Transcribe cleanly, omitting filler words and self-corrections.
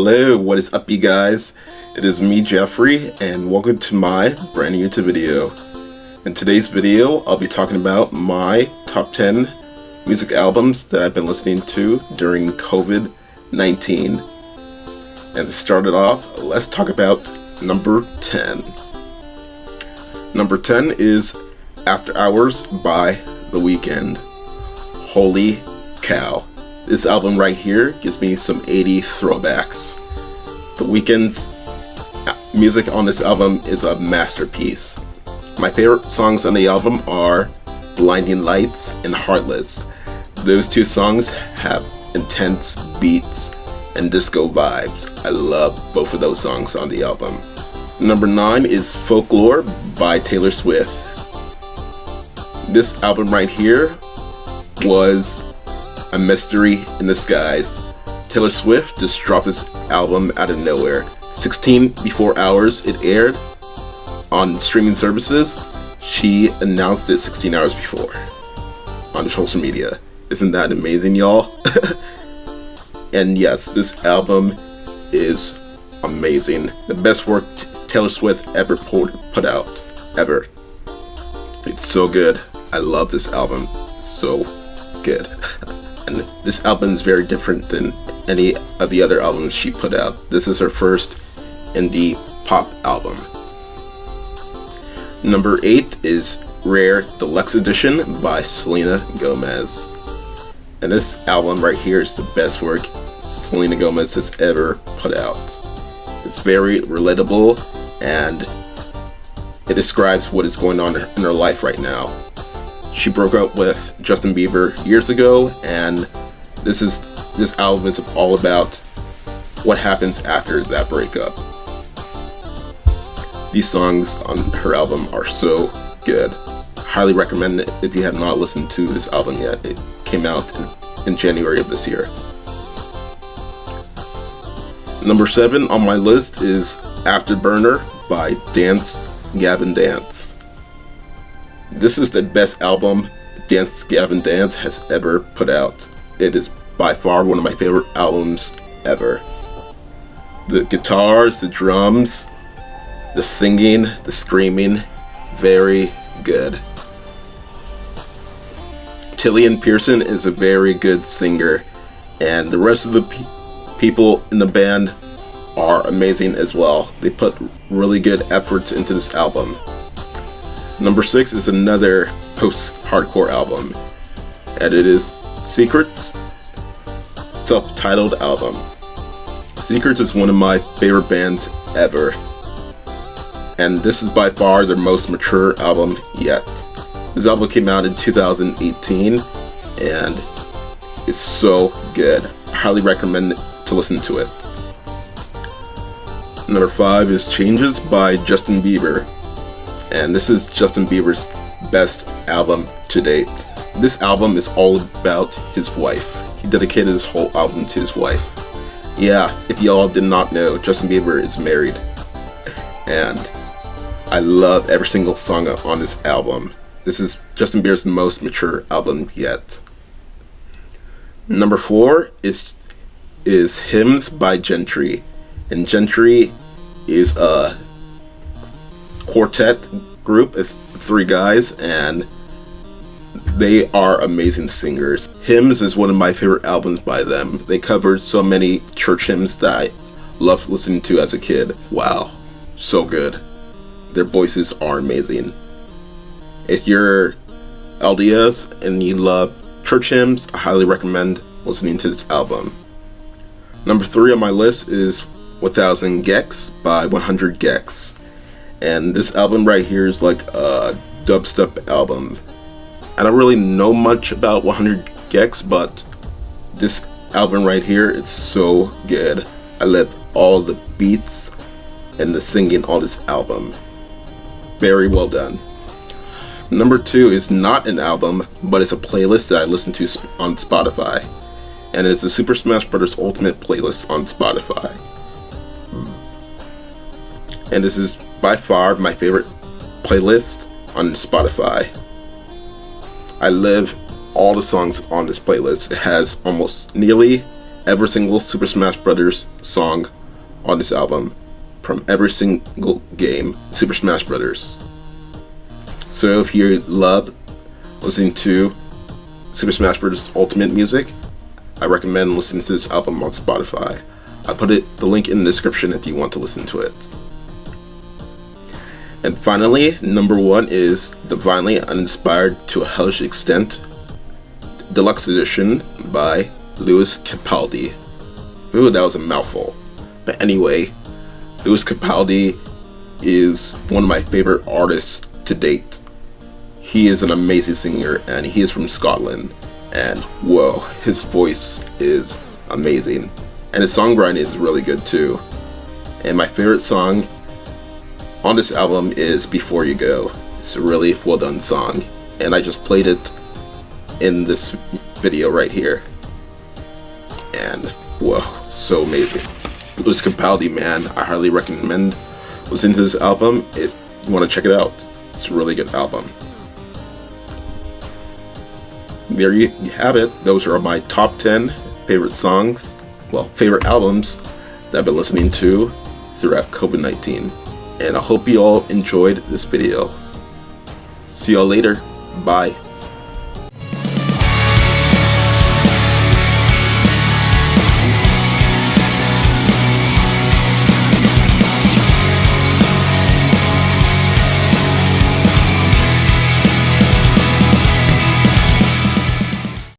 Hello, what is up you guys? It is me, Jeffrey, and welcome to my brand new YouTube video. In today's video, I'll be talking about my top 10 music albums that I've been listening to during COVID-19. And to start it off, let's talk about number 10. Number 10 is After Hours by The Weeknd. Holy cow. This album right here gives me some 80s throwbacks. The Weeknd's music on this album is a masterpiece. My favorite songs on the album are Blinding Lights and Heartless. Those two songs have intense beats and disco vibes. I love both of those songs on the album. Number 9 is Folklore by Taylor Swift. This album right here was a mystery in disguise. Taylor Swift just dropped this album out of nowhere. 16 before hours it aired on streaming services. She announced it 16 hours before on social media. Isn't that amazing, y'all? And yes, this album is amazing. The best work Taylor Swift ever put out, ever. It's so good. I love this album. So good. And this album is very different than any of the other albums she put out. This is her first indie pop album. Number 8 is Rare Deluxe Edition by Selena Gomez. And this album right here is the best work Selena Gomez has ever put out. It's very relatable and it describes what is going on in her life right now. She broke up with Justin Bieber years ago, and this album is all about what happens after that breakup. These songs on her album are so good. Highly recommend it if you have not listened to this album yet. It came out in January of this year. Number 7 on my list is Afterburner by Gavin Dance. This is the best album Gavin Dance has ever put out. It is by far one of my favorite albums ever. The guitars, the drums, the singing, the screaming, very good. Tillian Pearson is a very good singer, and the rest of the people in the band are amazing as well. They put really good efforts into this album. Number 6 is another post-hardcore album, and it is Secret's self-titled album. Secrets is one of my favorite bands ever, and this is by far their most mature album yet. This album came out in 2018, and it's so good. I highly recommend to listen to it. Number 5 is Changes by Justin Bieber. And this is Justin Bieber's best album to date. This album is all about his wife. He dedicated his whole album to his wife. Yeah, if y'all did not know, Justin Bieber is married. And I love every single song on this album. This is Justin Bieber's most mature album yet. Number 4 is Hymns by Gentry. And Gentry is a quartet group of 3 guys, and they are amazing singers. Hymns is one of my favorite albums by them. They covered so many church hymns that I loved listening to as a kid. Wow, so good. Their voices are amazing. If you're LDS and you love church hymns, I highly recommend listening to this album. Number 3 on my list is 1000 Gex by 100 Gex. And this album right here is like a dubstep album. I don't really know much about 100 Gex, but this album right here, it's so good. I love all the beats and the singing on this album. Very well done. Number 2 is not an album, but it's a playlist that I listen to on Spotify. And it's the Super Smash Bros. Ultimate playlist on Spotify. And this is by far my favorite playlist on Spotify. I love all the songs on this playlist. It has almost nearly every single Super Smash Bros. Song on this album, from every single game, Super Smash Bros. So if you love listening to Super Smash Bros. Ultimate music, I recommend listening to this album on Spotify. I put the link in the description if you want to listen to it. And finally, number 1 is Divinely Uninspired to a Hellish Extent, Deluxe Edition by Lewis Capaldi. Ooh, that was a mouthful. But anyway, Lewis Capaldi is one of my favorite artists to date. He is an amazing singer, and he is from Scotland. And whoa, his voice is amazing. And his songwriting is really good too. And my favorite song on this album is Before You Go. It's a really well done song, and I just played it in this video right here. And whoa, so amazing. Lewis Capaldi, man, I highly recommend listening to this album if you want to check it out. It's a really good album. There you have it. Those are my top 10 favorite songs, favorite albums that I've been listening to throughout COVID-19. And I hope you all enjoyed this video. See y'all later. Bye.